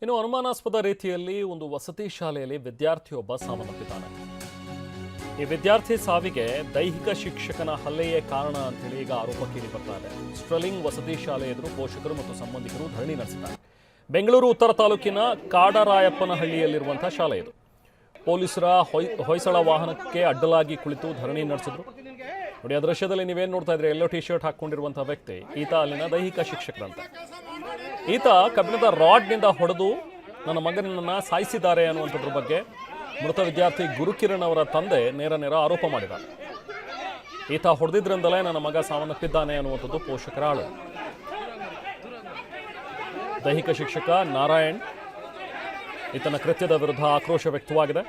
ಇನ್ನು ಅನುಮಾನಾಸ್ಪದ ರೀತಿಯಲ್ಲಿ ಒಂದು ವಸತಿ ಶಾಲೆಯಲ್ಲಿ ವಿದ್ಯಾರ್ಥಿಯೊಬ್ಬ ಸಾವನ್ನಪ್ಪಿದ್ದಾನೆ. ಈ ವಿದ್ಯಾರ್ಥಿ ಸಾವಿಗೆ ದೈಹಿಕ ಶಿಕ್ಷಕನ ಹಲ್ಲೆಯೇ ಕಾರಣ ಅಂತೇಳಿ ಈಗ ಆರೋಪ ಕೇಳಿ ಬರ್ತಾ ಇದೆ. ಸ್ಟ್ರಲಿಂಗ್ ವಸತಿ ಶಾಲೆ ಎದುರು ಪೋಷಕರು ಮತ್ತು ಸಂಬಂಧಿಕರು ಧರಣಿ ನಡೆಸಿದ್ದಾರೆ. ಬೆಂಗಳೂರು ಉತ್ತರ ತಾಲೂಕಿನ ಕಾಡರಾಯಪ್ಪನಹಳ್ಳಿಯಲ್ಲಿರುವಂತಹ ಶಾಲೆ ಇದು. ಪೊಲೀಸರ ಹೊಯ್ಸಳ ವಾಹನಕ್ಕೆ ಅಡ್ಡಲಾಗಿ ಕುಳಿತು ಧರಣಿ ನಡೆಸಿದ್ರು. ನೋಡಿ, ಆ ದೃಶ್ಯದಲ್ಲಿ ನೀವೇನು ನೋಡ್ತಾ ಇದ್ರೆ, ಎಲ್ಲೋ ಟಿ ಶರ್ಟ್ ಹಾಕೊಂಡಿರುವಂತಹ ವ್ಯಕ್ತಿ ಈತ ಅಲ್ಲಿನ ದೈಹಿಕ ಶಿಕ್ಷಕರಂತ. ಈತ ಕಬ್ಬಿಣದ ರಾಡ್ನಿಂದ ಹೊಡೆದು ನನ್ನ ಮಗನನ್ನ ಸಾಯಿಸಿದ್ದಾರೆ ಅನ್ನುವಂಥದ್ರ ಬಗ್ಗೆ ಮೃತ ವಿದ್ಯಾರ್ಥಿ ಗುರುಕಿರಣ್ ಅವರ ತಂದೆ ನೇರ ಆರೋಪ ಮಾಡಿದ್ದಾರೆ. ಈತ ಹೊಡೆದಿದ್ರಿಂದಲೇ ನನ್ನ ಮಗ ಸಾವನ್ನಪ್ಪಿದ್ದಾನೆ ಅನ್ನುವಂಥದ್ದು ಪೋಷಕರ ಆಳು. ದೈಹಿಕ ಶಿಕ್ಷಕ ನಾರಾಯಣ್ ಈತನ ಕೃತ್ಯದ ವಿರುದ್ಧ ಆಕ್ರೋಶ ವ್ಯಕ್ತವಾಗಿದೆ.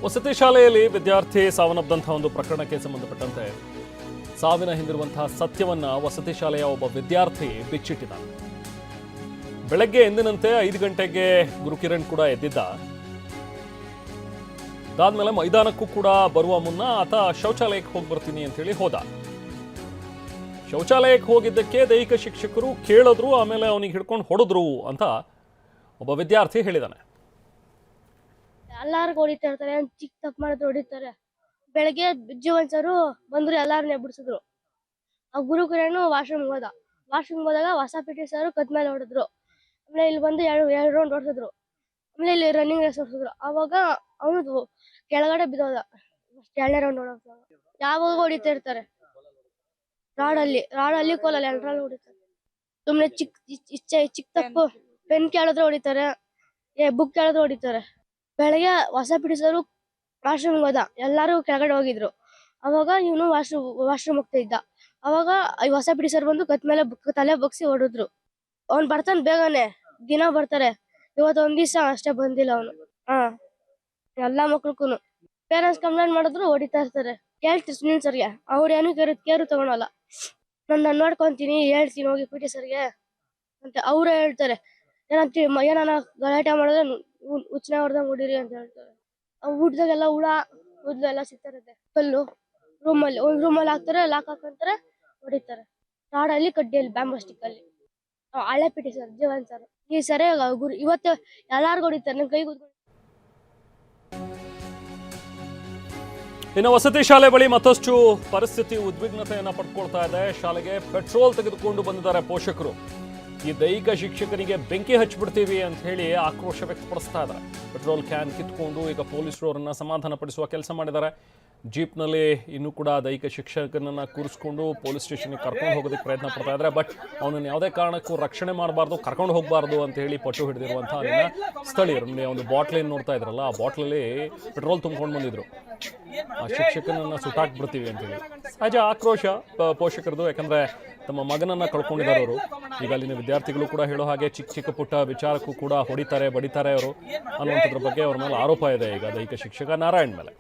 ವಸತಿ ಶಾಲೆಯಲ್ಲಿ ವಿದ್ಯಾರ್ಥಿ ಸಾವನ್ನಪ್ಪದಂತಹ ಒಂದು ಪ್ರಕರಣಕ್ಕೆ ಸಂಬಂಧಪಟ್ಟಂತೆ ಸಾವಿನ ಹಿಂದಿರುವಂತಹ ಸತ್ಯವನ್ನ ವಸತಿ ಶಾಲೆಯ ಒಬ್ಬ ವಿದ್ಯಾರ್ಥಿ ಬಿಚ್ಚಿಟ್ಟಿದ್ದಾನೆ. ಬೆಳಗ್ಗೆ ಎಂದಿನಂತೆ 5 ಗಂಟೆಗೆ ಗುರುಕಿರಣ್ ಕೂಡ ಎದ್ದಿದ್ದ. ಅದಾದ್ಮೇಲೆ ಮೈದಾನಕ್ಕೂ ಕೂಡ ಬರುವ ಮುನ್ನ ಆತ ಶೌಚಾಲಯಕ್ಕೆ ಹೋಗಿ ಬರ್ತೀನಿ ಅಂತ ಹೇಳಿ ಹೋದ. ಶೌಚಾಲಯಕ್ಕೆ ಹೋಗಿದ್ದಕ್ಕೆ ದೈಹಿಕ ಶಿಕ್ಷಕರು ಕೇಳಿದ್ರು, ಆಮೇಲೆ ಅವನಿಗೆ ಹಿಡ್ಕೊಂಡು ಹೊಡೆದ್ರು ಅಂತ ಒಬ್ಬ ವಿದ್ಯಾರ್ಥಿ ಹೇಳಿದಾನೆ. ಎಲ್ಲಾರ್ಗು ಹೊಡಿತಾ ಇರ್ತಾರೆ, ಚಿಕ್ಕ ತಪ್ಪು ಮಾಡಿದ್ರು ಹೊಡಿತಾರೆ. ಬೆಳಗ್ಗೆ ಜೀವನ್ ಸರು ಬಂದ್ರು, ಎಲ್ಲಾರನ್ನ ಎಬ್ಬಿಸಿದ್ರು. ಆ ಗುರುಕಿರಣ್ ವಾಶ್ರೂಮ್ ಹೋದಾಗ ಹೊಸ ಪಿಟಿ ಸರ್ ಕತ್ ಮೇಲೆ ಹೊಡೆದ್ರು. ಆಮೇಲೆ ಇಲ್ಲಿ ಬಂದು ಎರಡು ರೌಂಡ್ ಹೊಡ್ಸಿದ್ರು. ಆಮೇಲೆ ಇಲ್ಲಿ ರನ್ನಿಂಗ್ ರೇಸ್ ಹೊಡ್ಸಿದ್ರು. ಅವಾಗ ಅವನು ಕೆಳಗಡೆ ಬಿದ್ದೋದ. 2ನೇ ರೌಂಡ್ ಹೊಡೋವಾಗ ಯಾವಾಗ ಹೊಡಿತಾ ಇರ್ತಾರೆ, ರಾಡಲ್ಲಿ ಕೋಲಲ್ಲಿ 2ರಲ್ಲಿ ಹೊಡಿತಾರೆ. ಸುಮ್ನೆ ಚಿಕ್ಕ ತಪ್ಪು ಪೆನ್ ಕೇಳಿದ್ರೆ ಹೊಡಿತಾರೆ, ಬುಕ್ ಕೇಳಿದ್ರೆ ಹೊಡಿತಾರೆ. ಬೆಳಗ್ಗೆ ಹೊಸ ಪಿಡಿಸೋರು ವಾಶ್ರೂಮ್ ಹೋದ, ಎಲ್ಲಾರು ಕೆಳಗಡೆ ಹೋಗಿದ್ರು. ಅವಾಗ ಇವನು ವಾಶ್ರೂಮ್ ಹೋಗ್ತಾ ಇದ್ದ. ಅವಾಗ ಹೊಸ ಪಿಡಿಸರ್ ಬಂದು ಕತ್ ಮೇಲೆ ತಲೆ ಬಗ್ಸಿ ಹೊಡಿದ್ರು. ಅವ್ನು ಬರ್ತಾನೆ ಬೇಗನೆ, ದಿನ ಬರ್ತಾರೆ. ಇವತ್ತು ಒಂದ್ ದಿವಸ ಅಷ್ಟೇ ಬಂದಿಲ್ಲ ಅವನು. ಎಲ್ಲಾ ಮಕ್ಳುಗೂನು ಪೇರೆಂಟ್ಸ್ ಕಂಪ್ಲೇಂಟ್ ಮಾಡಿದ್ರು ಹೊಡಿತಾ ಇರ್ತಾರೆ. ಹೇಳ್ತೀರಿ ಸುನಿಲ್ ಸರ್ಗೆ, ಅವ್ರು ಏನು ಕೇರು ತಗೊಳಲ್ಲ. ನಾನು ನೋಡ್ಕೊಂತೀನಿ, ಹೇಳ್ತೀನಿ ಹೋಗಿ ಪಿಟಿ ಸರ್ಗೆ ಅಂತ ಅವ್ರೇ ಹೇಳ್ತಾರೆ. ಏನಾನ ಗಲಾಟೆ ಮಾಡಿದ್ರೆ ಉಚ್ಚನ ಹೊಡೆದಂಗ್ ಹೊಡೀರಿ ಅಂತ ಹೇಳ್ತಾರೆ. ಊಟದಾಗೆಲ್ಲ ಹುಳ ಸಿಗ್ತಾರತ್ತೆ. ಕಲ್ಲು ಒಂದ್ ರೂಮಲ್ಲಿ ಹಾಕ್ತಾರೆ, ಲಾಕ್ ಹಾಕಂತಾರೆ, ಹೊಡಿತಾರೆ. ರಾಡಲ್ಲಿ, ಕಡ್ಡಿಯಲ್ಲಿ, ಬ್ಯಾಂಬೋ ಸ್ಟಿಕ್ ಅಲ್ಲಿ. ಹಳೆ ಪಿಟಿ ಸರ್ ಜೀವನ್ ಸರ್ ಈ ಸರಿ ಇವತ್ತು ಎಲ್ಲಾರ್ಗು ಹೊಡಿತಾರೆ. ನನ್ ಕೈ ಕೂತ್ಕೊಂಡು. ಇನ್ನು ವಸತಿ ಶಾಲೆ ಬಳಿ ಮತ್ತಷ್ಟು ಪರಿಸ್ಥಿತಿ ಉದ್ವಿಗ್ನತೆಯನ್ನ ಪಡ್ಕೊಳ್ತಾ ಇದೆ. ಶಾಲೆಗೆ ಪೆಟ್ರೋಲ್ ತೆಗೆದುಕೊಂಡು ಬಂದಿದ್ದಾರೆ ಪೋಷಕರು. ಈ ದೈಹಿಕ ಶಿಕ್ಷಕನಿಗೆ ಬೆಂಕಿ ಹಚ್ಚಿಬಿಡ್ತೀವಿ ಅಂತ ಹೇಳಿ ಆಕ್ರೋಶ ವ್ಯಕ್ತಪಡಿಸ್ತಾ ಇದ್ದಾರೆ. ಪೆಟ್ರೋಲ್ ಕ್ಯಾನ್ ಕಿತ್ಕೊಂಡು ಈಗ ಪೊಲೀಸರು ಅವರನ್ನ ಸಮಾಧಾನ ಪಡಿಸುವ ಕೆಲಸ ಮಾಡಿದ್ದಾರೆ. ಜೀಪ್ನಲ್ಲಿ ಇನ್ನೂ ಕೂಡ ದೈಹಿಕ ಶಿಕ್ಷಕನನ್ನ ಕೂರಿಸ್ಕೊಂಡು ಪೊಲೀಸ್ ಸ್ಟೇಷನ್ಗೆ ಕರ್ಕೊಂಡು ಹೋಗೋದಕ್ಕೆ ಪ್ರಯತ್ನ ಪಡ್ತಾ ಇದ್ದಾರೆ. ಬಟ್ ಅವನನ್ನು ಯಾವುದೇ ಕಾರಣಕ್ಕೂ ರಕ್ಷಣೆ ಮಾಡಬಾರ್ದು, ಕರ್ಕೊಂಡು ಹೋಗಬಾರ್ದು ಅಂತ ಹೇಳಿ ಪಟ್ಟು ಹಿಡಿದಿರುವಂಥ ಅಲ್ಲಿನ ಸ್ಥಳೀಯರು. ಒಂದು ಬಾಟ್ಲೇನು ನೋಡ್ತಾ ಇದ್ರಲ್ಲ, ಆ ಬಾಟ್ಲಲ್ಲಿ ಪೆಟ್ರೋಲ್ ತುಂಬ್ಕೊಂಡು ಬಂದಿದ್ರು. ಆ ಶಿಕ್ಷಕನನ್ನ ಸುಟ್ಟಾಕ್ಬಿಡ್ತೀವಿ ಅಂತೇಳಿ ಸಹಜ ಆಕ್ರೋಶ ಪೋಷಕರದು. ಯಾಕಂದ್ರೆ ತಮ್ಮ ಮಗನನ್ನ ಕಳ್ಕೊಂಡಿದ್ದಾರೆ ಅವರು. ಈಗ ಅಲ್ಲಿನ ವಿದ್ಯಾರ್ಥಿಗಳು ಕೂಡ ಹೇಳೋ ಹಾಗೆ ಚಿಕ್ಕ ಚಿಕ್ಕ ಪುಟ್ಟ ವಿಚಾರಕ್ಕೂ ಕೂಡ ಹೊಡಿತಾರೆ, ಬಡಿತಾರೆ ಅವರು ಅನ್ನುವಂಥದ್ರ ಬಗ್ಗೆ ಅವ್ರ ಮೇಲೆ ಆರೋಪ ಇದೆ ಈಗ ದೈಹಿಕ ಶಿಕ್ಷಕ ನಾರಾಯಣ್ ಮೇಲೆ.